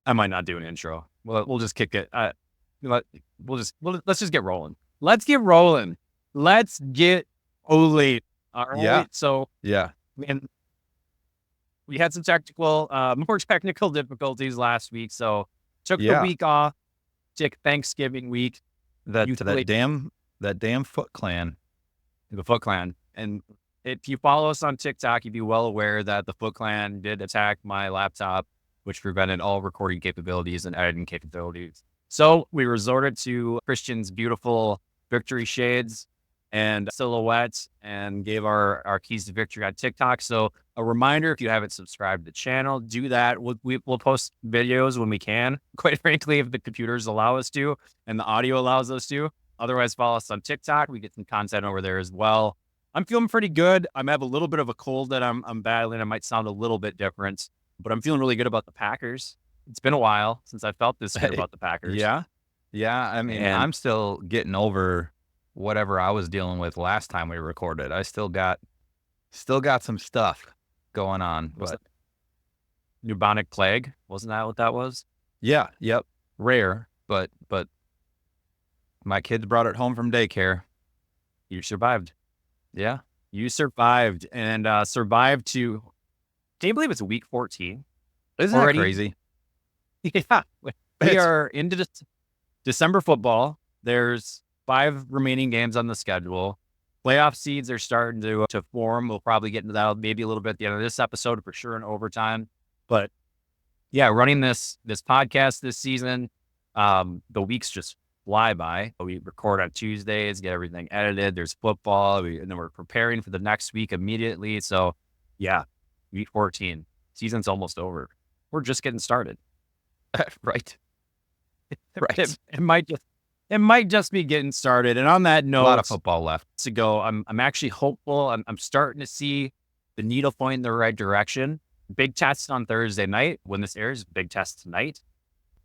I might not do an intro. We'll just kick it. Let's just get rolling. Let's get rolling. Let's get Ole. All Yeah, right. So, yeah, and we had some more technical difficulties last week. So took the yeah. week off. Took Thanksgiving week. That Youth that damn that damn Foot Clan. the Foot Clan. And if you follow us on TikTok, you'd be well aware that the Foot Clan did attack my laptop, which prevented all recording capabilities and editing capabilities. So we resorted to Christian's beautiful victory shades and silhouettes and gave our keys to victory on TikTok. So a reminder, if you haven't subscribed to the channel, do that. We'll post videos when we can, quite frankly, if the computers allow us to and the audio allows us to. Otherwise, follow us on TikTok. We get some content over there as well. I'm feeling pretty good. I have a little bit of a cold that I'm battling. I might sound a little bit different, but I'm feeling really good about the Packers. It's been a while since I felt this good about the Packers. Yeah, yeah. I mean, And I'm still getting over whatever I was dealing with last time we recorded. I still got some stuff going on, was but it bubonic plague? Wasn't that what that was? yeah, yep. Rare, but my kids brought it home from daycare. You survived. Yeah, You survived and survived to, can you believe it's week 14 isn't that already? crazy? Yeah. We It's are into December football. There's 5 remaining games on the schedule. Playoff seeds are starting to form. We'll probably get into that maybe a little bit at the end of this episode for sure in overtime. But yeah, running this podcast this season, the weeks just fly by. We record on Tuesdays, get everything edited. There's football, and then we're preparing for the next week immediately. So yeah, week 14, season's almost over. We're just getting started. right, It, right. it might just be getting started. And on that A lot of note, football left. to go, I'm actually hopeful. I'm starting to see the needle point in the right direction. Big test on Thursday night when this airs. Big test tonight.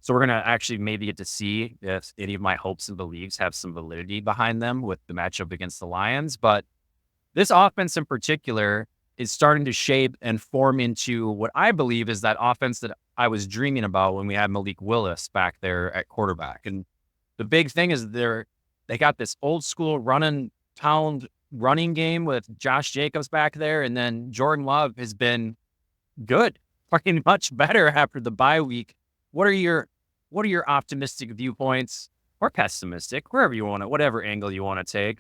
So we're gonna actually maybe get to see if any of my hopes and beliefs have some validity behind them with the matchup against the Lions. But this offense in particular is starting to shape and form into what I believe is that offense that I was dreaming about when we had Malik Willis back there at quarterback. And the big thing is they got this old school running pound running game with Josh Jacobs back there, and then Jordan Love has been good, fucking much better after the bye week. What are your optimistic viewpoints or pessimistic, wherever you want to, whatever angle you want to take?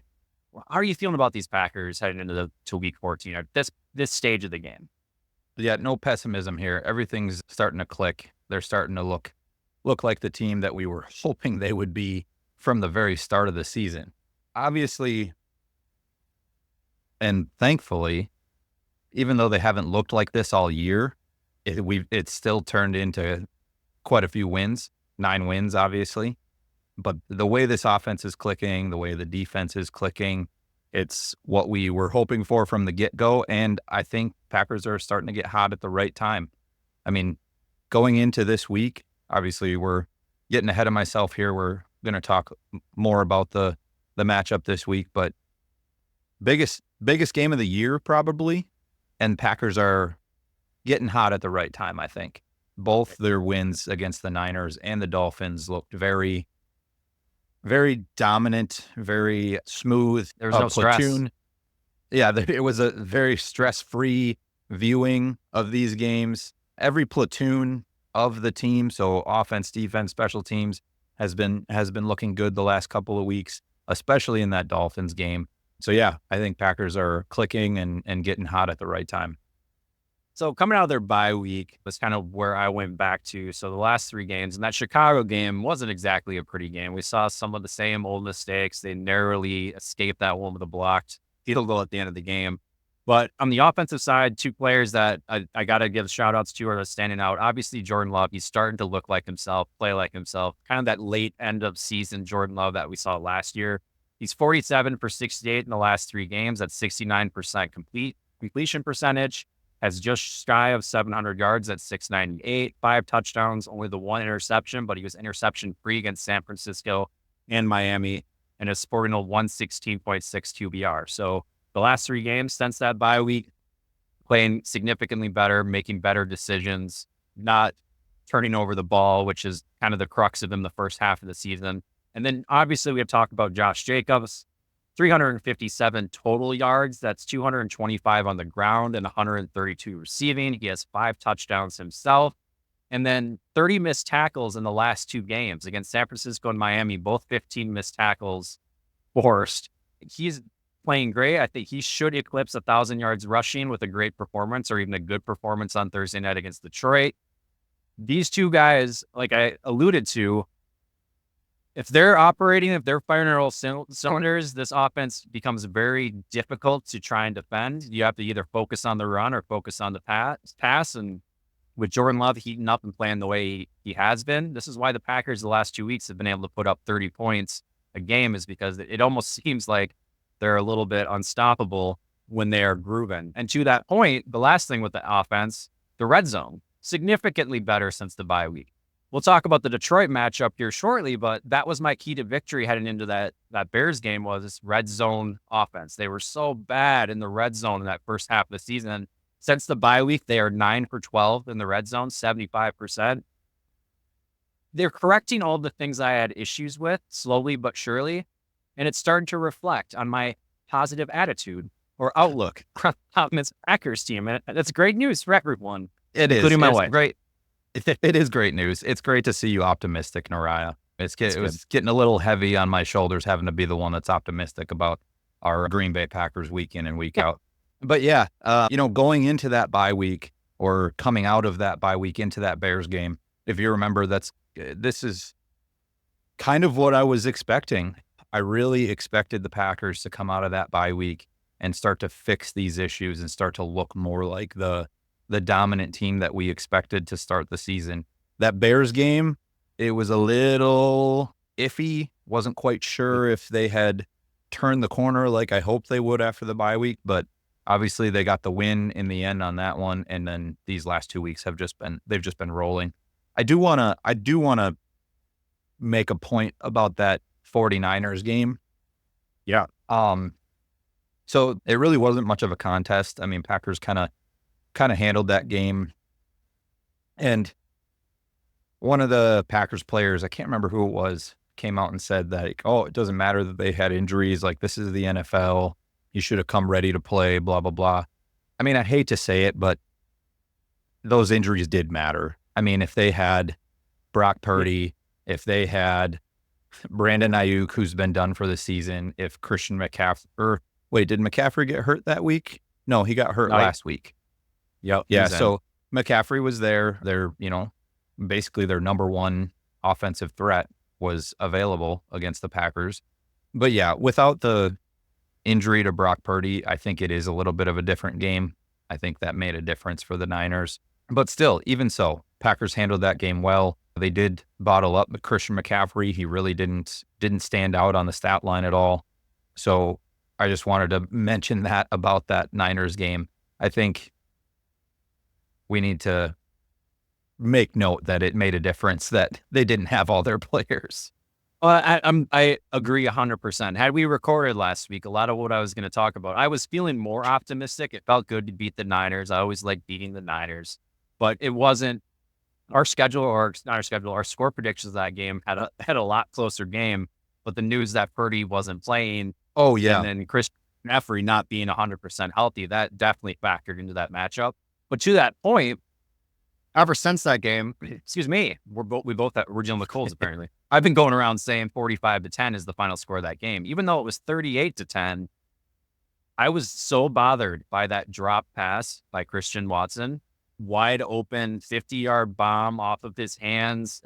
How are you feeling about these Packers heading into to week 14 at this stage of the game? Yeah, no pessimism here. Everything's starting to click. They're starting to look like the team that we were hoping they would be from the very start of the season. Obviously, and thankfully, even though they haven't looked like this all year, it's still turned into quite a few wins, 9 wins, obviously. But the way this offense is clicking, the way the defense is clicking, it's what we were hoping for from the get-go. And I think Packers are starting to get hot at the right time. I mean, going into this week, obviously we're getting ahead of myself here. We're going to talk more about the matchup this week, but biggest game of the year probably. And Packers are getting hot at the right time, I think. Both their wins against the Niners and the Dolphins looked very, very dominant, very smooth. There was no stress. Platoon. Yeah, it was a very stress-free viewing of these games. Every platoon of the team, so offense, defense, special teams, has been looking good the last couple of weeks, especially in that Dolphins game. So yeah, I think Packers are clicking and getting hot at the right time. So coming out of their bye week was kind of where I went back to. So the last 3 games, and that Chicago game wasn't exactly a pretty game. We saw some of the same old mistakes. They narrowly escaped that one with a blocked field goal at the end of the game. But on the offensive side, 2 players that I got to give shout outs to are standing out. Obviously, Jordan Love, he's starting to look like himself, play like himself, kind of that late end of season Jordan Love that we saw last year. He's 47 for 68 in the last 3 games. That's 69% completion percentage. Has just shy of 700 yards at 698, 5 touchdowns, only the 1 interception, but he was interception free against San Francisco and Miami, and is sporting a 116.6 QBR. So the last 3 games since that bye week, playing significantly better, making better decisions, not turning over the ball, which is kind of the crux of him the first half of the season. And then obviously we have talked about Josh Jacobs, 357 total yards. That's 225 on the ground and 132 receiving. He has 5 touchdowns himself. And then 30 missed tackles in the last 2 games against San Francisco and Miami, both 15 missed tackles forced. He's playing great. I think he should eclipse 1,000 yards rushing with a great performance or even a good performance on Thursday night against Detroit. These two guys, like I alluded to, if they're operating, if they're firing on all cylinders, this offense becomes very difficult to try and defend. You have to either focus on the run or focus on the pass. And with Jordan Love heating up and playing the way he has been, this is why the Packers the last 2 weeks have been able to put up 30 points a game, is because it almost seems like they're a little bit unstoppable when they are grooving. And to that point, the last thing with the offense, the red zone, significantly better since the bye week. We'll talk about the Detroit matchup here shortly, but that was my key to victory heading into that Bears game, was this red zone offense. They were so bad in the red zone in that first half of the season. Since the bye week, they are 9 for 12 in the red zone, 75%. They're correcting all the things I had issues with slowly but surely, and it's starting to reflect on my positive attitude or outlook on this Packers team. And that's great news for everyone, It is. including my It's wife. great. It is great news. It's great to see you optimistic, Nariah. It was getting a little heavy on my shoulders having to be the one that's optimistic about our Green Bay Packers week in and week out. But yeah, going into that bye week or coming out of that bye week into that Bears game, if you remember, this is kind of what I was expecting. I really expected the Packers to come out of that bye week and start to fix these issues and start to look more like the dominant team that we expected to start the season. That Bears game, it was a little iffy. Wasn't quite sure if they had turned the corner like I hoped they would after the bye week, but obviously they got the win in the end on that one. And then these last 2 weeks they've just been rolling. I do want to make a point about that 49ers game. Yeah. So it really wasn't much of a contest. I mean, Packers kind of handled that game. And one of the Packers players, I can't remember who it was, came out and said that, it doesn't matter that they had injuries. Like, this is the NFL. You should have come ready to play, blah, blah, blah. I mean, I hate to say it, but those injuries did matter. I mean, if they had Brock Purdy, if they had Brandon Ayuk, who's been done for the season, if Christian McCaffrey, did McCaffrey get hurt that week? No, he got hurt last week. Yep. Yeah. So McCaffrey was there. They're, basically their number one offensive threat was available against the Packers. But yeah, without the injury to Brock Purdy, I think it is a little bit of a different game. I think that made a difference for the Niners. But still, even so, Packers handled that game well. They did bottle up Christian McCaffrey. He really didn't stand out on the stat line at all. So I just wanted to mention that about that Niners game. I think we need to make note that it made a difference that they didn't have all their players. Well, I agree 100%. Had we recorded last week, a lot of what I was going to talk about, I was feeling more optimistic. It felt good to beat the Niners. I always like beating the Niners, but it wasn't our schedule, or not our schedule. Our score predictions of that game had a lot closer game. But the news that Purdy wasn't playing, oh yeah, and then Christian McCaffrey not being 100% healthy, that definitely factored into that matchup. But to that point, ever since that game, excuse me, we're dealing with colds apparently. I've been going around saying 45-10 is the final score of that game, even though it was 38-10. I was so bothered by that drop pass by Christian Watson, wide open 50-yard bomb off of his hands.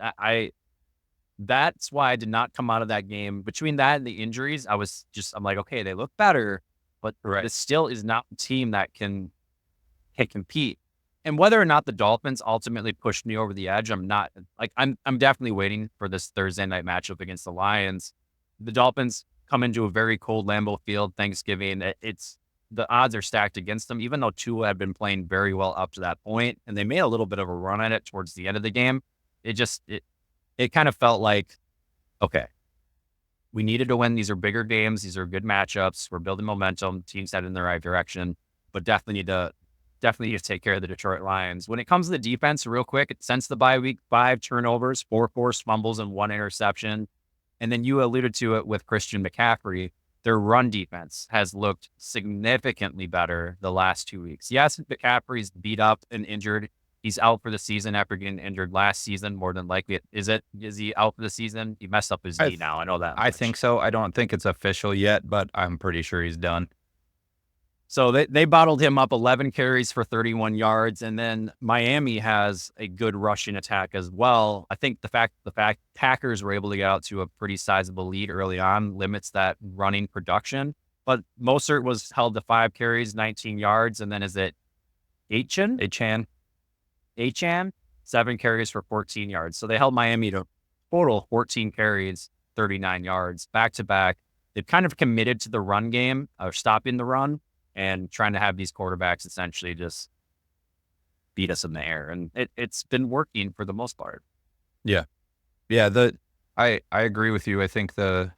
That's why I did not come out of that game. Between that and the injuries, I'm like, okay, they look better, but this still is not a team that can compete. And whether or not the Dolphins ultimately pushed me over the edge, I'm definitely waiting for this Thursday night matchup against the Lions. The Dolphins come into a very cold Lambeau Field Thanksgiving. The odds are stacked against them, even though Tua had been playing very well up to that point, and they made a little bit of a run at it towards the end of the game. It kind of felt like, okay, we needed to win. These are bigger games. These are good matchups. We're building momentum. Teams headed in the right direction, but definitely need to definitely need to take care of the Detroit Lions. When it comes to the defense, real quick, since the bye week, 5 turnovers, 4 forced fumbles, and 1 interception. And then you alluded to it with Christian McCaffrey. Their run defense has looked significantly better the last 2 weeks. Yes, McCaffrey's beat up and injured. He's out for the season after getting injured last season, more than likely. Is he out for the season? He messed up his knee now. I know that I much. think so. I don't think it's official yet, but I'm pretty sure he's done. So they bottled him up 11 carries for 31 yards. And then Miami has a good rushing attack as well. I think the fact Packers were able to get out to a pretty sizable lead early on limits that running production. But Mostert was held to 5 carries, 19 yards. And then is it Achan, 7 carries for 14 yards. So they held Miami to total 14 carries, 39 yards, back to back. They've kind of committed to the run game, or stopping the run, and trying to have these quarterbacks essentially just beat us in the air. And it's been working for the most part. Yeah. Yeah. I agree with you. I think I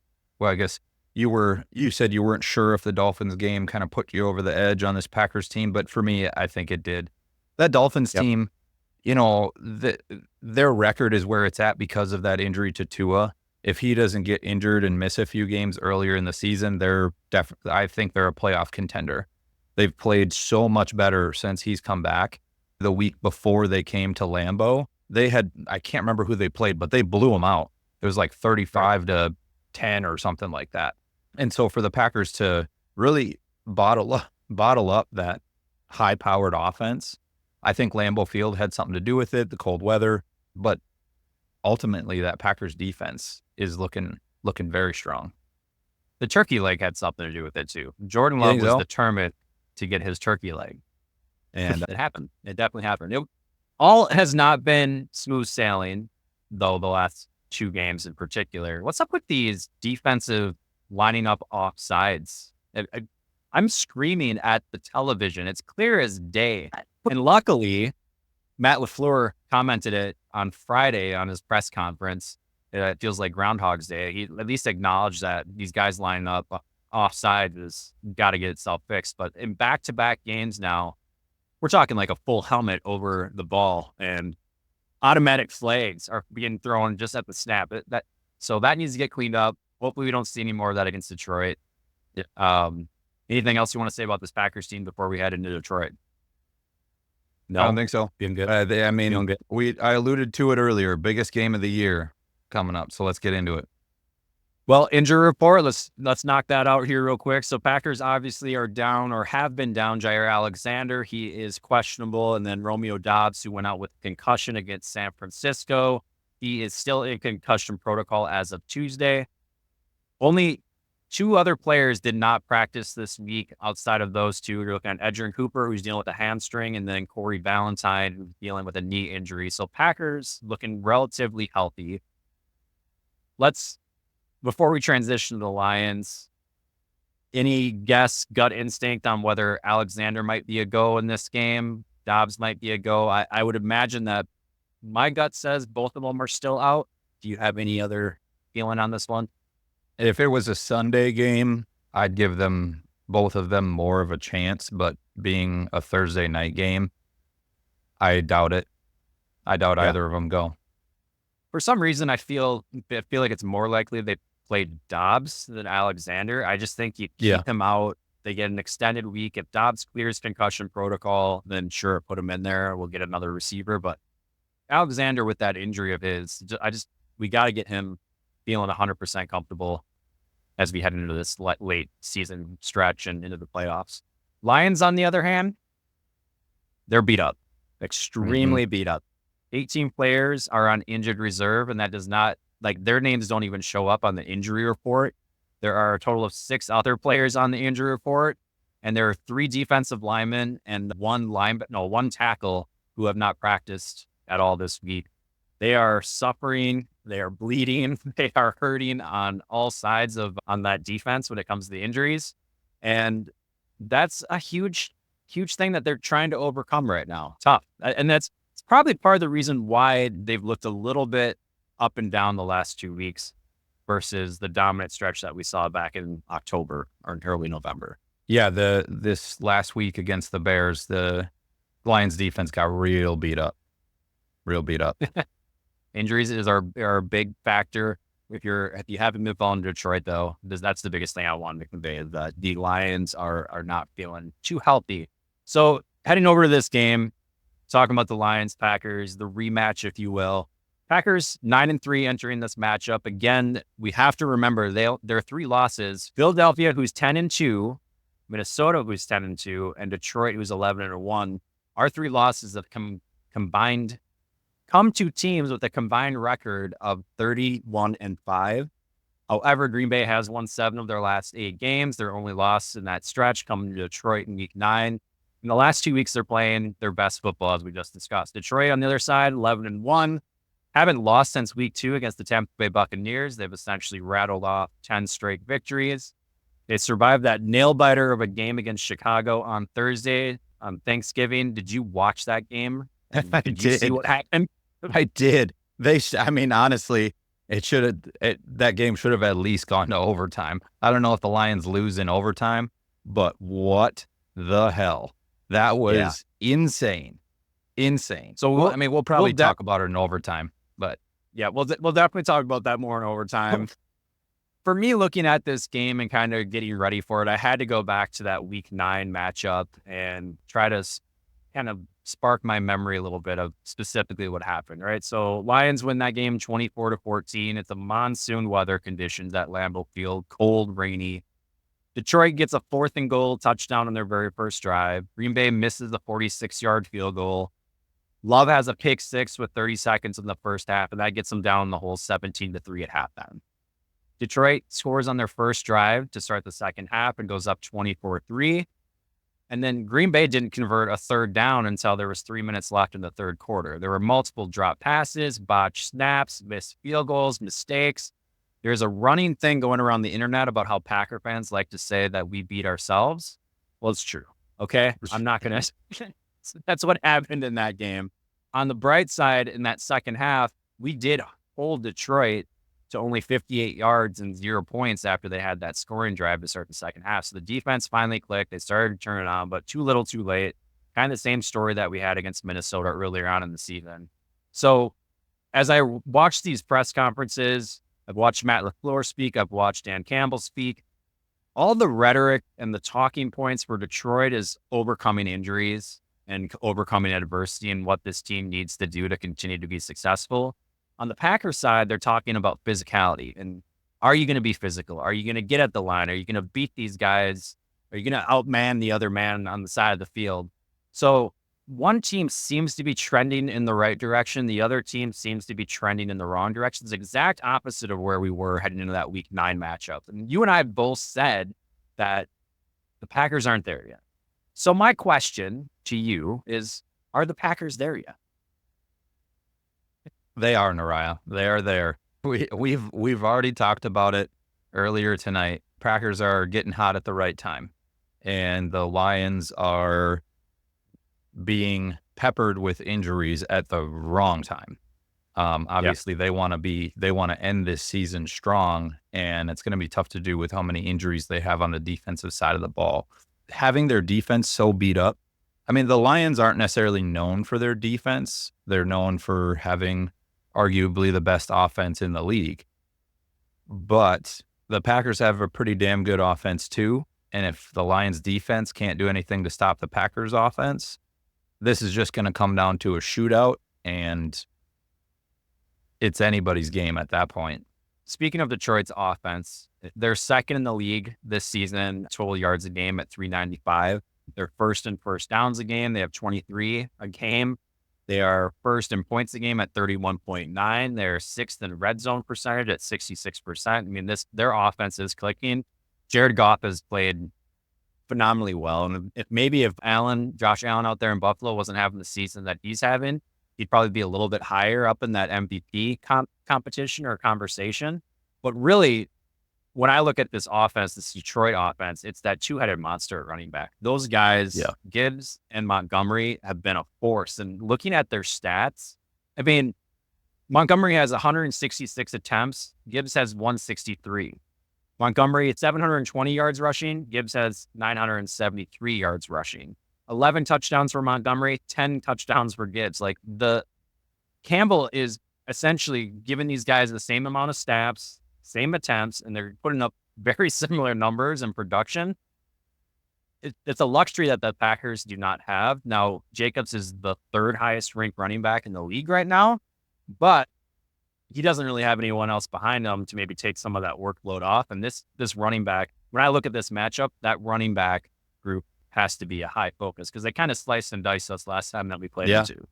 guess you said you weren't sure if the Dolphins game kind of put you over the edge on this Packers team, but for me, I think it did. That Dolphins team, their record is where it's at because of that injury to Tua. If he doesn't get injured and miss a few games earlier in the season, I think they're a playoff contender. They've played so much better since he's come back. The week before they came to Lambeau, I can't remember who they played, but they blew them out. It was like 35-10 or something like that. And so for the Packers to really bottle up that high-powered offense, I think Lambeau Field had something to do with it, the cold weather, but ultimately that Packers defense is looking very strong. The turkey leg had something to do with it too. Jordan Love was determined to get his turkey leg, and it happened. It definitely happened. All has not been smooth sailing, though, the last 2 games in particular. What's up with these defensive lining up offsides? I'm screaming at the television. It's clear as day. And luckily, Matt LaFleur commented it on Friday on his press conference. It feels like Groundhog's Day. He at least acknowledged that these guys lining up offside has got to get itself fixed. But in back-to-back games now, we're talking like a full helmet over the ball, and automatic flags are being thrown just at the snap. So that needs to get cleaned up. Hopefully we don't see any more of that against Detroit. Anything else you want to say about this Packers team before we head into Detroit? No, I don't think so. Being good. I alluded to it earlier. Biggest game of the year coming up. So let's get into it. Well, injury report. Let's knock that out here real quick. So Packers obviously are down, or have been down, Jair Alexander. He is questionable. And then Romeo Doubs, who went out with concussion against San Francisco. He is still in concussion protocol as of Tuesday. Only 2 other players did not practice this week outside of those 2. You're looking at Edgerrin Cooper, who's dealing with a hamstring, and then Corey Valentine, who's dealing with a knee injury. So Packers looking relatively healthy. Before we transition to the Lions, any gut instinct on whether Alexander might be a go in this game? Dobbs might be a go. I would imagine that my gut says both of them are still out. Do you have any other feeling on this one? If it was a Sunday game, I'd give them, both of them, more of a chance. But being a Thursday night game, I doubt it. I doubt either of them go. For some reason, I feel like it's more likely they played Dobbs than Alexander. I just think you keep him out. They get an extended week. If Dobbs clears concussion protocol, then sure, put him in there. We'll get another receiver. But Alexander, with that injury of his, we got to get him feeling 100% comfortable as we head into this late season stretch and into the playoffs. Lions, on the other hand, they're beat up, extremely beat up. 18 players are on injured reserve, and that does not, their names don't even show up on the injury report. There are a total of 6 other players on the injury report, and there are 3 defensive linemen and one tackle who have not practiced at all this week. They are suffering. They are bleeding. They are hurting on all sides on that defense when it comes to the injuries. And that's a huge thing that they're trying to overcome right now. Tough. And it's probably part of the reason why they've looked a little bit up and down the last 2 weeks versus the dominant stretch that we saw back in October or early November. Yeah, this last week against the Bears, the Lions defense got real beat up. Real beat up. Injuries are a big factor. If you haven't been following Detroit, though, that's the biggest thing I wanted to convey, is that the Lions are not feeling too healthy. So heading over to this game, talking about the Lions, Packers, the rematch, if you will. Packers 9-3 entering this matchup. Again, we have to remember their 3 losses: Philadelphia, who's 10-2, Minnesota, who's 10-2, and Detroit, who's 11-1. Our 3 losses have come to teams with a combined record of 31-5. However, Green Bay has won 7 of their last 8 games. Their only loss in that stretch coming to Detroit in week 9. In the last 2 weeks, they're playing their best football, as we just discussed. Detroit, on the other side, 11-1. Haven't lost since week 2 against the Tampa Bay Buccaneers. They've essentially rattled off 10 straight victories. They survived that nail-biter of a game against Chicago on Thursday on Thanksgiving. Did you watch that game? Did you see what happened? I did. Honestly, that game should have at least gone to overtime. I don't know if the Lions lose in overtime, but what the hell? That was insane. So we'll probably talk about it in overtime, but yeah, we'll definitely talk about that more in overtime. For me, looking at this game and kind of getting ready for it, I had to go back to that week 9 matchup and try to kind of spark my memory a little bit of specifically what happened, right? So Lions win that game 24-14. It's a monsoon weather conditions at Lambeau Field, cold, rainy. Detroit gets a 4th and goal touchdown on their very first drive. Green Bay misses the 46-yard field goal. Love has a pick 6 with 30 seconds in the first half, and that gets them down the whole 17-3 at halftime. Detroit scores on their first drive to start the second half and goes up 24-3. And then Green Bay didn't convert a 3rd down until there was 3 minutes left in the 3rd quarter. There were multiple drop passes, botched snaps, missed field goals, mistakes. There's a running thing going around the internet about how Packer fans like to say that we beat ourselves. Well, it's true. Okay. I'm not going to. That's what happened in that game. On the bright side, in that second half, we did hold Detroit to only 58 yards and 0 points after they had that scoring drive to start the second half. So the defense finally clicked. They started to turn it on, but too little, too late. Kind of the same story that we had against Minnesota earlier on in the season. So as I watched these press conferences, I've watched Matt LaFleur speak. I've watched Dan Campbell speak. All the rhetoric and the talking points for Detroit is overcoming injuries and overcoming adversity and what this team needs to do to continue to be successful. On the Packers side, they're talking about physicality. And are you going to be physical? Are you going to get at the line? Are you going to beat these guys? Are you going to outman the other man on the side of the field? So one team seems to be trending in the right direction. The other team seems to be trending in the wrong direction. It's the exact opposite of where we were heading into that week 9 matchup. And you and I both said that the Packers aren't there yet. So my question to you is, are the Packers there yet? They are, Nariah. They are there. We've already talked about it earlier tonight. Packers are getting hot at the right time, and the Lions are being peppered with injuries at the wrong time. Obviously, they want to end this season strong, and it's going to be tough to do with how many injuries they have on the defensive side of the ball. Having their defense so beat up. I mean, the Lions aren't necessarily known for their defense. They're known for having arguably the best offense in the league. But the Packers have a pretty damn good offense too. And if the Lions defense can't do anything to stop the Packers offense, this is just going to come down to a shootout, and it's anybody's game at that point. Speaking of Detroit's offense, they're second in the league this season, total yards a game at 395. They're first in first downs a game. They have 23 a game. They are first in points a game at 31.9. They're 6th in red zone percentage at 66%. I mean, their offense is clicking. Jared Goff has played phenomenally well. And if Josh Allen out there in Buffalo wasn't having the season that he's having, he'd probably be a little bit higher up in that MVP competition or conversation. But really, when I look at this offense, this Detroit offense, it's that 2-headed monster at running back. Those guys, Gibbs and Montgomery, have been a force. And looking at their stats, I mean, Montgomery has 166 attempts. Gibbs has 163. Montgomery, 720 yards rushing. Gibbs has 973 yards rushing. 11 touchdowns for Montgomery, 10 touchdowns for Gibbs. Like Campbell is essentially giving these guys the same amount of snaps, same attempts, and they're putting up very similar numbers in production. It's a luxury that the Packers do not have. Now, Jacobs is the third highest ranked running back in the league right now, but he doesn't really have anyone else behind him to maybe take some of that workload off. And this running back, when I look at this matchup, that running back group has to be a high focus because they kind of sliced and diced us last time that we played them too.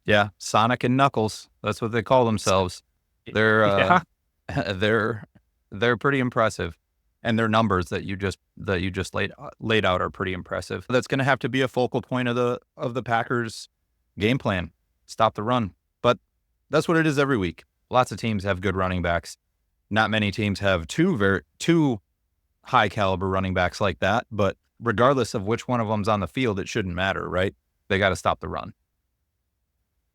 Yeah, Sonic and Knuckles. That's what they call themselves. They're they're pretty impressive, and their numbers that you just laid out are pretty impressive. That's going to have to be a focal point of the Packers' game plan. Stop the run, but that's what it is every week. Lots of teams have good running backs. Not many teams have two high caliber running backs like that. But regardless of which one of them's on the field, it shouldn't matter, right? They got to stop the run.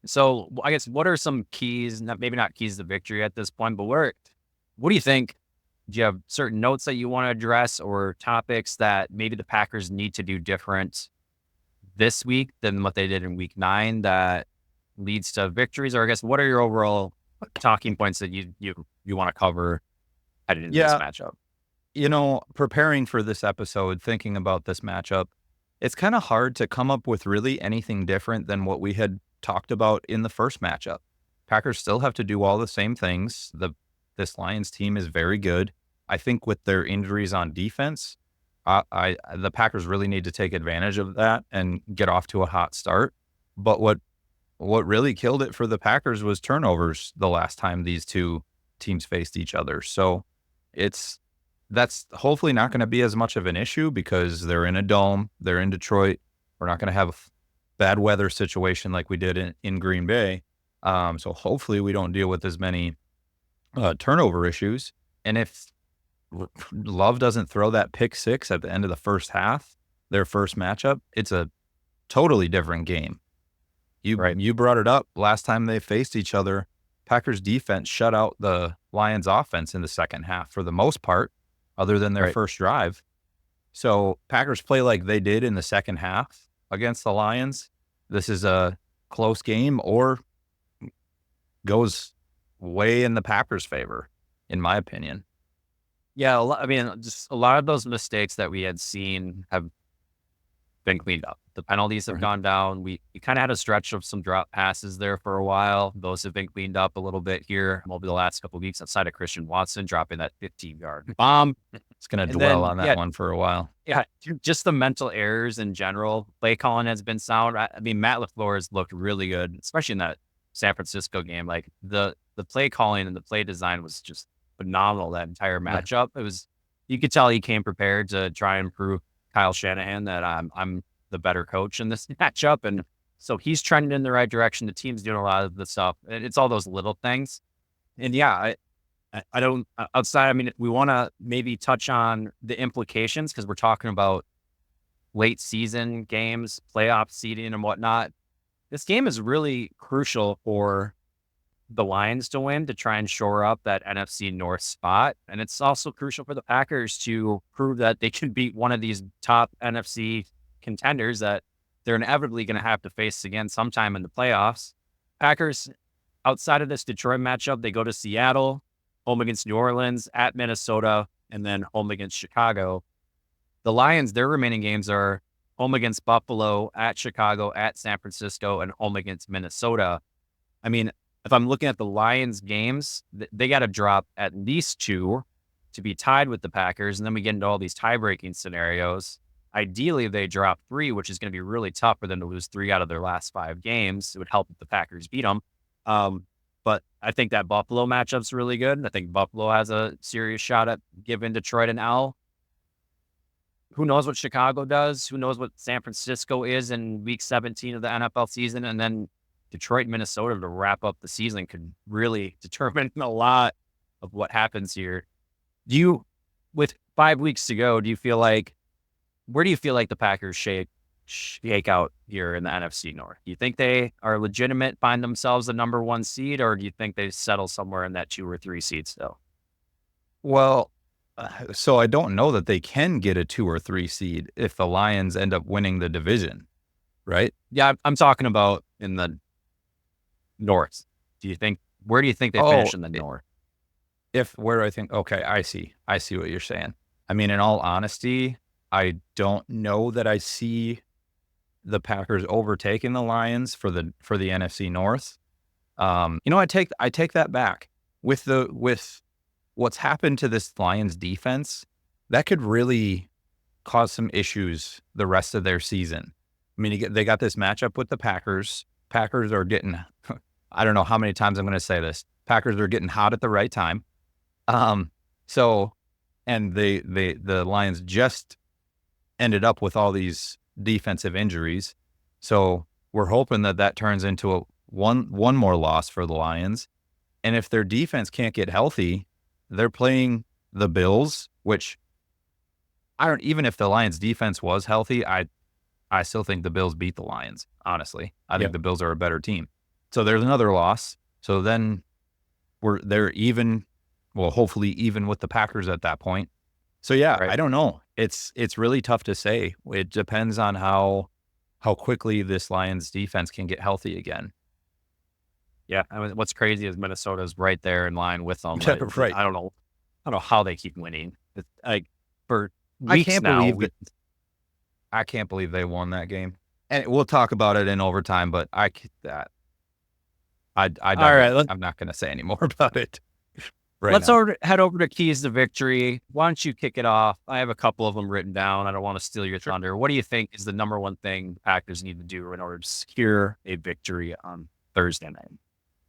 So I guess what are some keys, maybe not keys to victory at this point, but what do you think? Do you have certain notes that you want to address or topics that maybe the Packers need to do different this week than what they did in week 9 that leads to victories? Or I guess what are your overall talking points that you want to cover headed into this matchup? Preparing for this episode, thinking about this matchup, it's kind of hard to come up with really anything different than what we had talked about in the first matchup. Packers still have to do all the same things. This Lions team is very good. I think with their injuries on defense, the Packers really need to take advantage of that and get off to a hot start. But what really killed it for the Packers was turnovers the last time these two teams faced each other. So that's hopefully not going to be as much of an issue because they're in a dome. They're in Detroit. We're not going to have a bad weather situation like we did in Green Bay. So hopefully we don't deal with as many turnover issues. And if Love doesn't throw that pick 6 at the end of the first half, their first matchup, it's a totally different game. You brought it up last time they faced each other. Packers defense shut out the Lions offense in the second half for the most part, other than their first drive. So Packers play like they did in the second half against the Lions. This is a close game or goes way in the Packers' favor, in my opinion. Yeah, just a lot of those mistakes that we had seen have been cleaned up. The penalties have gone down. We kind of had a stretch of some drop passes there for a while. Those have been cleaned up a little bit here over the last couple of weeks outside of Christian Watson dropping that 15-yard bomb. It's going to dwell on that one for a while. Yeah, just the mental errors in general. Play calling has been sound. Matt LaFleur has looked really good, especially in that San Francisco game. Like the play calling and the play design was just phenomenal that entire matchup. You could tell he came prepared to try and prove Kyle Shanahan that I'm the better coach in this matchup. And so he's trending in the right direction. The team's doing a lot of the stuff. It's all those little things. And yeah, I don't outside. We want to maybe touch on the implications because we're talking about late season games, playoff seeding and whatnot. This game is really crucial for the Lions to win to try and shore up that NFC North spot. And it's also crucial for the Packers to prove that they can beat one of these top NFC contenders that they're inevitably going to have to face again sometime in the playoffs. Packers, outside of this Detroit matchup, they go to Seattle, home against New Orleans, at Minnesota, and then home against Chicago. The Lions, their remaining games are home against Buffalo, at Chicago, at San Francisco, and home against Minnesota. If I'm looking at the Lions games, they got to drop at least 2 to be tied with the Packers. And then we get into all these tie-breaking scenarios. Ideally, they drop 3, which is going to be really tough for them to lose 3 out of their last 5 games. It would help if the Packers beat them. But I think that Buffalo matchup's really good. I think Buffalo has a serious shot at giving Detroit an L. Who knows what Chicago does? Who knows what San Francisco is in week 17 of the NFL season? And then Detroit and Minnesota to wrap up the season could really determine a lot of what happens here. With 5 weeks to go, where do you feel like the Packers shake out here in the NFC North? Do you think they are legitimate, find themselves the number 1 seed, or do you think they settle somewhere in that 2 or 3 seed still? Well, so I don't know that they can get a 2 or 3 seed if the Lions end up winning the division. right? Yeah, I'm talking about in the North. Where do you think they Oh, finish in the North? if where do I think? Okay, I see what you're saying. I mean, in all honesty, I don't know that I see the Packers overtaking the Lions for the NFC North. I take that back with what's happened to this Lions defense. That could really cause some issues the rest of their season. I mean, they got this matchup with the Packers. Packers are getting, I don't know how many times I'm going to say this. Packers are getting hot at the right time. Um, so, and the Lions just ended up with all these defensive injuries. So we're hoping that turns into one more loss for the Lions. And if their defense can't get healthy, they're playing the Bills, which even if the Lions defense was healthy, I still think the Bills beat the Lions, honestly. I think Yep. the Bills are a better team. So there's another loss. So then they're even, well, hopefully even with the Packers at that point. So yeah, Right. I don't know. It's really tough to say. It depends on how quickly this Lions defense can get healthy again. Yeah. I mean, what's crazy is Minnesota's right there in line with them. Right. I don't know how they keep winning. It's like for I weeks can't now. believe that I can't believe they won that game. And we'll talk about it in overtime, but I All right. digress. I'm not going to say any more about it right Let's now. head over to keys to victory. Why don't you kick it off? I have a couple of them written down. I don't want to steal your Sure. thunder. What do you think is the number one thing the Packers need to do in order to secure a victory on Thursday night?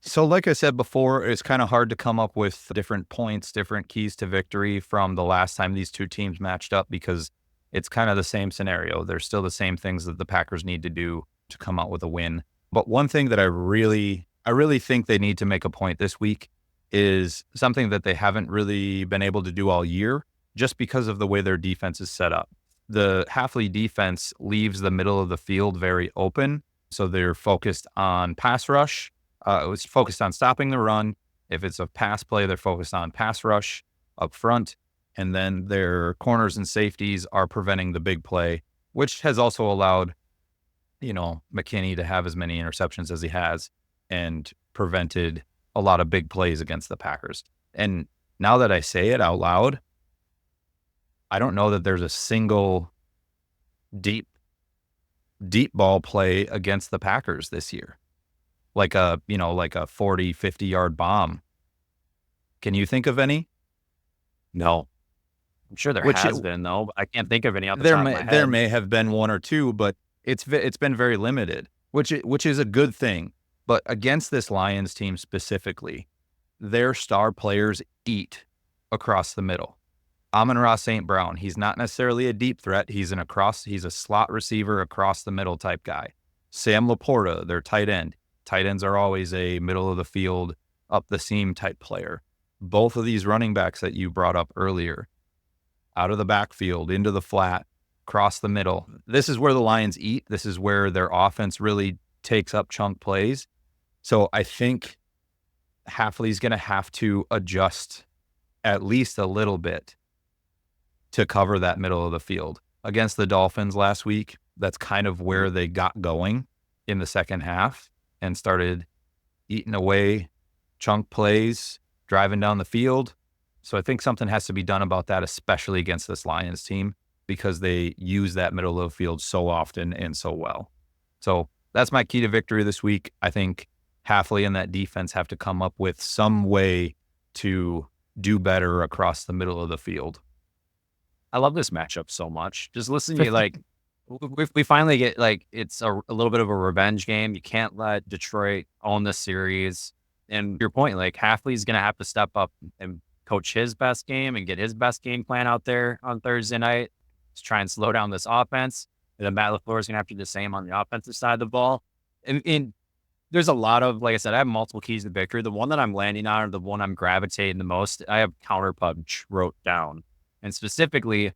So, like I said before, it's kind of hard to come up with different points, different keys to victory from the last time these two teams matched up because it's kind of the same scenario. There's still the same things that the Packers need to do to come out with a win. But one thing that I really think they need to make a point this week is something that they haven't really been able to do all year just because of the way their defense is set up. The Halfley defense leaves the middle of the field very open. So they're focused on pass rush. It was focused on stopping the run. If it's a pass play, they're focused on pass rush up front. And then their corners and safeties are preventing the big play, which has also allowed, McKinney to have as many interceptions as he has and prevented a lot of big plays against the Packers. And now that I say it out loud, I don't know that there's a single deep ball play against the Packers this year. Like a 40, 50-yard bomb. Can you think of any? No, I'm sure there Which has been though. But I can't think of any off the there top of my there head. may have been one or two, but it's been very limited, which is a good thing. But against this Lions team specifically, their star players eat across the middle. Amon-Ra St. Brown, he's not necessarily a deep threat. He's a slot receiver across the middle type guy. Sam Laporta, their tight end. Tight ends are always a middle of the field, up the seam type player. Both of these running backs that you brought up earlier, out of the backfield, into the flat, across the middle. This is where the Lions eat. This is where their offense really takes up chunk plays. So I think Halfley's going to have to adjust at least a little bit to cover that middle of the field. Against the Dolphins last week, that's kind of where they got going in the second half and started eating away chunk plays, driving down the field. So I think something has to be done about that, especially against this Lions team, because they use that middle of the field so often and so well. So that's my key to victory this week. I think Halfley and that defense have to come up with some way to do better across the middle of the field. I love this matchup so much. Just listening to you, we finally get it's a little bit of a revenge game. You can't let Detroit own the series. And your point, Halfley's going to have to step up and coach his best game and get his best game plan out there on Thursday night to try and slow down this offense. And then Matt LaFleur is going to have to do the same on the offensive side of the ball. And there's a lot of, like I said, I have multiple keys to victory. The one that I'm landing on, or the one I'm gravitating the most, I have counterpunch wrote down. And specifically,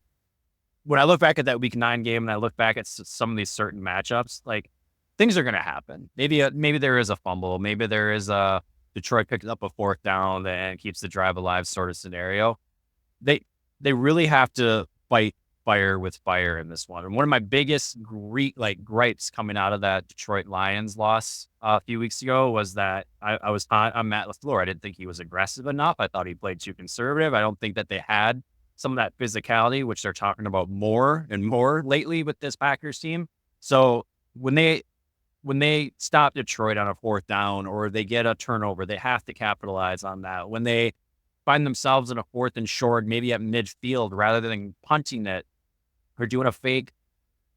when I look back at that Week 9 game and I look back at some of these certain matchups, things are going to happen. Maybe there is a fumble. Maybe there is a Detroit picks up a fourth down and keeps the drive alive sort of scenario. They really have to fight fire with fire in this one. And one of my biggest gripes coming out of that Detroit Lions loss a few weeks ago was that I was hot on Matt LaFleur. I didn't think he was aggressive enough. I thought he played too conservative. I don't think that they had some of that physicality, which they're talking about more and more lately with this Packers team. So when they stop Detroit on a 4th down or they get a turnover, they have to capitalize on that. When they find themselves in a 4th and short, maybe at midfield, rather than punting it or doing a fake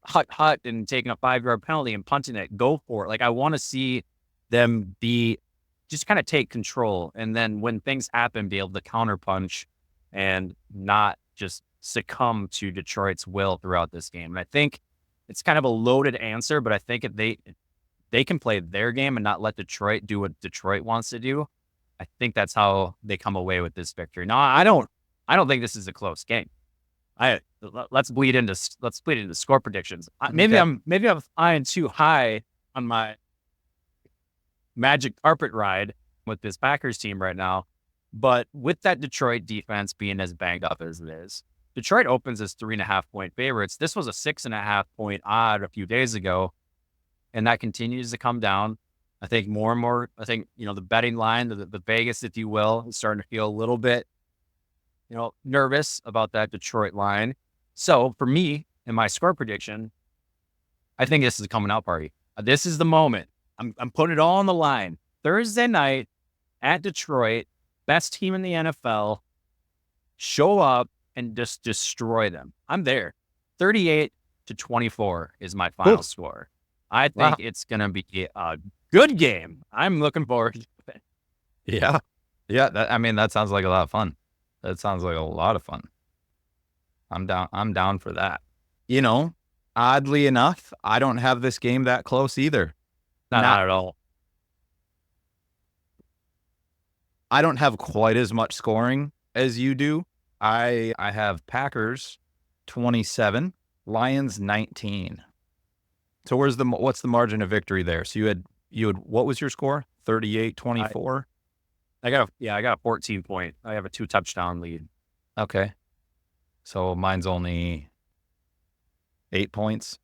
hut and taking a 5-yard penalty and punting it, go for it. Like, I want to see them just kind of take control. And then when things happen, be able to counterpunch and not just succumb to Detroit's will throughout this game. And I think it's kind of a loaded answer, but I think if they can play their game and not let Detroit do what Detroit wants to do, I think that's how they come away with this victory. Now, I don't think this is a close game. Let's bleed into score predictions. Maybe I'm flying too high on my magic carpet ride with this Packers team right now. But with that Detroit defense being as banged up as it is, Detroit opens as 3.5-point favorites. This was a 6.5-point odd a few days ago, and that continues to come down. I think more and more, the betting line, the Vegas, if you will, is starting to feel a little bit, nervous about that Detroit line. So for me, in my score prediction, I think this is a coming out party. This is the moment. I'm putting it all on the line. Thursday night at Detroit, best team in the NFL, show up and just destroy them. I'm there. 38-24 is my final score. I think it's going to be a good game. I'm looking forward to it. Yeah. Yeah. That sounds like a lot of fun. That sounds like a lot of fun. I'm down for that. Oddly enough, I don't have this game that close either. Not at all. I don't have quite as much scoring as you do. I have Packers 27, Lions 19. So what's the margin of victory there? So you had what was your score? 38-24? I got a 14-point. I have a 2-touchdown lead. Okay. So mine's only 8 points.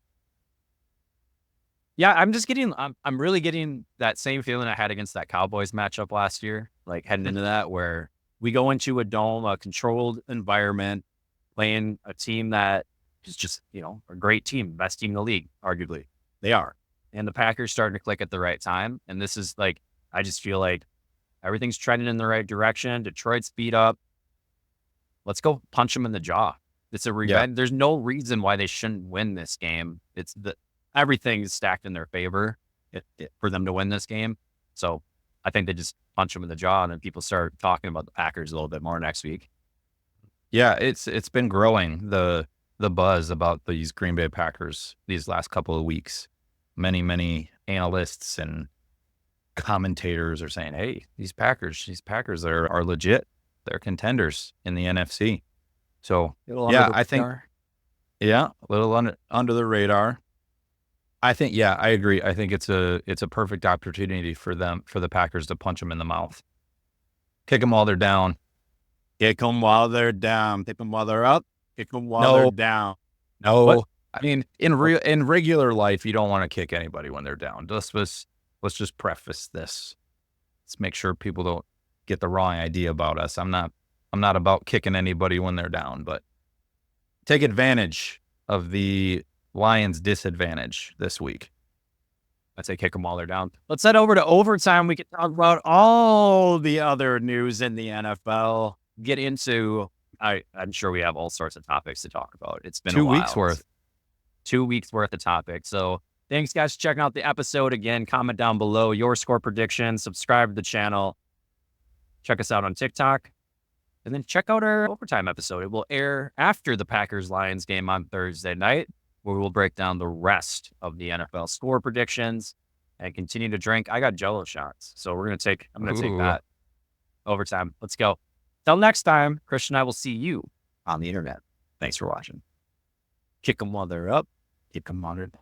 Yeah, I'm really getting that same feeling I had against that Cowboys matchup last year, like heading into that, where we go into a dome, a controlled environment, playing a team that is just, a great team, best team in the league, arguably. They are. And the Packers starting to click at the right time. And this is I just feel like everything's trending in the right direction. Detroit's beat up. Let's go punch them in the jaw. It's a revenge. Yeah. There's no reason why they shouldn't win this game. Everything is stacked in their favor for them to win this game. So I think they just punch them in the jaw, and then people start talking about the Packers a little bit more next week. Yeah, it's been growing, the buzz about these Green Bay Packers these last couple of weeks. Many analysts and commentators are saying, hey, these Packers are legit. They're contenders in the NFC. So I think, a little under the radar. I think, I agree. I think it's a perfect opportunity for the Packers to punch them in the mouth. Kick them while they're down. Kick them while they're down. Kick them while they're up. Kick them while they're down. No. What? In regular life, you don't want to kick anybody when they're down. Let's just preface this. Let's make sure people don't get the wrong idea about us. I'm not about kicking anybody when they're down, but take advantage of the Lions' disadvantage this week. I'd say kick them while they're down. Let's head over to overtime. We can talk about all the other news in the NFL. Get into, I'm sure we have all sorts of topics to talk about. It's been 2 weeks worth. 2 weeks worth of topics. So thanks, guys, for checking out the episode. Again, comment down below your score predictions. Subscribe to the channel. Check us out on TikTok. And then check out our overtime episode. It will air after the Packers-Lions game on Thursday night, where we will break down the rest of the NFL score predictions and continue to drink. I got Jell-O shots, so I'm going to take that overtime. Let's go. Till next time, Christian and I will see you on the internet. Thanks for watching. Kick them while they're up. Kick them while they're down.